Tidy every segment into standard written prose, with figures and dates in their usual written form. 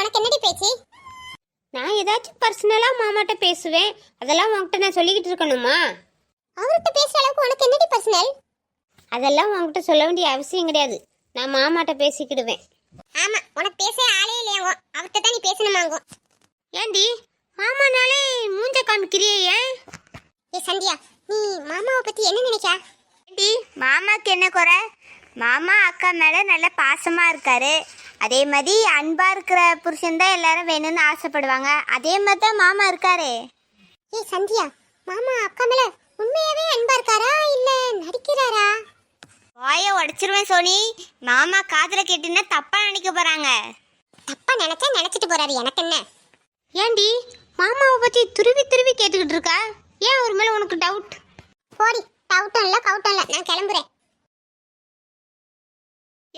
உனக்கு என்னடி பேச்சு? நான் ஏதாச்சும் பர்சனலா மாமாட்ட பேசுவேன், அதெல்லாம் உன்கிட்ட நான் சொல்லிக்கிட்டு இருக்கணுமா? அவர்கிட்ட பேசுற அளவுக்கு உனக்கு என்னடி பர்சனல்? அதெல்லாம் உன்கிட்ட சொல்ல வேண்டிய அவசியம் கிடையாது. நான் மாமாட்ட பேசிக்கிடுவேன். ஆமா, உனக்கு பேச ஆளே இல்லையாங்கோ, அவர்கிட்ட தான் நீ பேசணுமாங்கோ. ஏண்டி மாமானாலே மூஞ்ச காமிக்கிறியே ஏன்? ஏ சந்தியா, நீ மாமாவை பத்தி என்ன நினைக்கா? ஏண்டி மாமாக்கு என்ன குறை? மாமா அக்கா மேல நல்ல பாசமா இருக்காரு. அதே மாதிரி அன்பா இருக்கிற புருஷன் தான் எல்லாரும் வேணும்னு ஆசைப்படுவாங்க. அதே மாதிரி தான் மாமா இருக்காரு. ஏ சந்தியா, மாமா அக்கா மேல உண்மையாவே அன்பா இருக்காரா இல்ல நடிக்கிறாரா? வாய உடைச்சிருவேன் சோனி. மாமா காதுல கேட்டுன்னா தப்பா நினைக்க போறாங்க. தப்பா நினைச்சா நினைச்சிட்டு போறாரு, எனக்கு என்ன? ஏண்டி மாமாவை பத்தி துருவி துருவி கேட்டுக்கிட்டு இருக்கா? ஏன் அவர் மேல உனக்கு டவுட்? போடி, டவுட்டும் இல்ல கவுட்டும் இல்ல, நான் கிளம்புறேன்.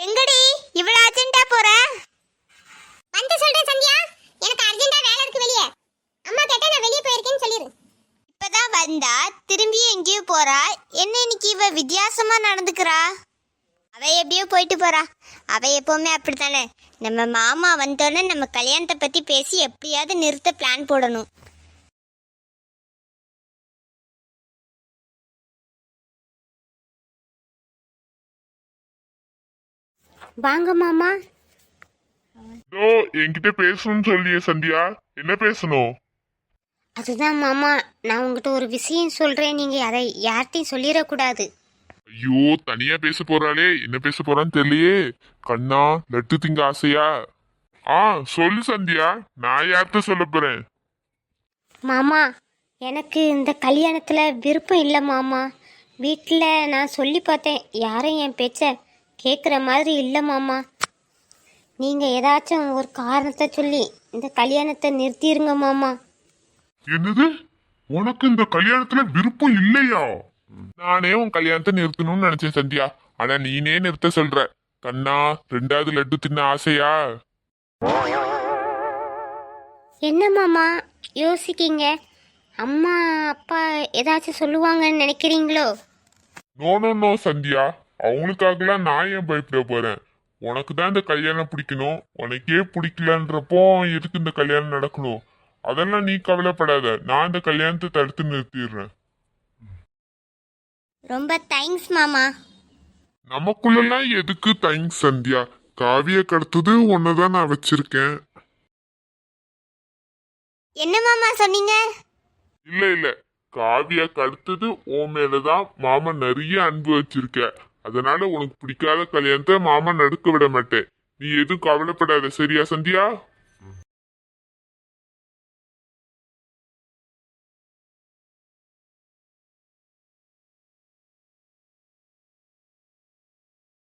எங்கடி இவ்வளவு அர்ஜென்ட்டா போற? வந்து சொல்றேன் சந்தியா, எனக்கு அர்ஜென்ட்டா வேலை இருக்கு வெளியே. அம்மா கேட்டா நான் வெளியே போயிருக்கேன்னு சொல்லிரு. இப்பதான் வந்தா திரும்பி எங்கேயோ போறா. என்ன இன்னைக்கு இவ வித்தியாசமா நடந்துக்கிறா? அவ எப்படியோ போயிட்டு போறா. அவ எப்பவுமே அப்படித்தானே. நம்ம மாமா வந்தோடனே நம்ம கல்யாணத்தை பத்தி பேசி எப்படியாவது நிறுத்த பிளான் போடணும். வாங்க மாமா. என்கிட்ட பேசணும்னு சொல்லியே சந்தியா, என்ன பேசணும்? அதுதான் மாமா, நான் உங்ககிட்ட ஒரு விஷயம் சொல்றேன், நீங்க அதை யார்கிட்டையும் சொல்லிடக்கூடாது. ஐயோ, தனியா பேச போறாளே, என்ன பேச போறான்னு தெரியலையே. கண்ணா, லட்டு திங்க ஆசையா? சொல்லு சந்தியா, நான் யார்கிட்ட சொல்ல போறேன்? மாமா, எனக்கு இந்த கல்யாணத்துல விருப்பம் இல்லை மாமா. வீட்டில் நான் சொல்லி பார்த்தேன், யாரும் என் பேச்ச கேட்குற மாதிரி இல்லை மாமா. நீங்கள் ஏதாச்சும் ஒரு காரணத்தை சொல்லி இந்த கல்யாணத்தை நிறுத்திடுங்க மாமா. என்னது, உனக்கு இந்த கல்யாணத்துல விருப்பம் இல்லையா? நானே உன் கல்யாணத்தை நிறுத்தணும்னு நினைச்சேன் சந்தியா, ஆனா நீனே நிறுத்த சொல்ற. கண்ணா, 2வது லட்டு தின்ன ஆசையா? என்ன மாமா யோசிக்கீங்க? அம்மா அப்பா ஏதாச்சும் சொல்லுவாங்கன்னு நினைக்கிறீங்களோ? நோ நோ நோ சந்தியா, அவங்களுக்காகலாம் நான் ஏன் பயப்பட போறேன்? உனக்கு தான் இந்த கல்யாணம் பிடிக்கணும். உனக்கே பிடிக்கலன்றப்போ எதுக்கு இந்த கல்யாணம் நடக்கணும்? அதெல்லாம் நீ கவலைப்படாத, நான் இந்த கல்யாணத்தை தடுத்து நிறுத்திடுறேன். ரொம்ப தேங்க்ஸ் மாமா. நமக்குள்ளலாம் எதுக்கு தேங்க்ஸ் சந்தியா? காவிய கடத்தது ஒன்னதான் நான் வச்சிருக்கேன். என்ன மாமா சொன்னீங்க? இல்ல இல்ல, காவியா கடத்தது உன் மேலதான். மாமா நிறைய அன்பு வச்சிருக்க, அதனால உனக்கு பிடிக்காத கல்யாணத்தை மாமா நடக்க விட மாட்டேன். நீ எதுவும் கவலைப்படாத, சரியா சந்தியா?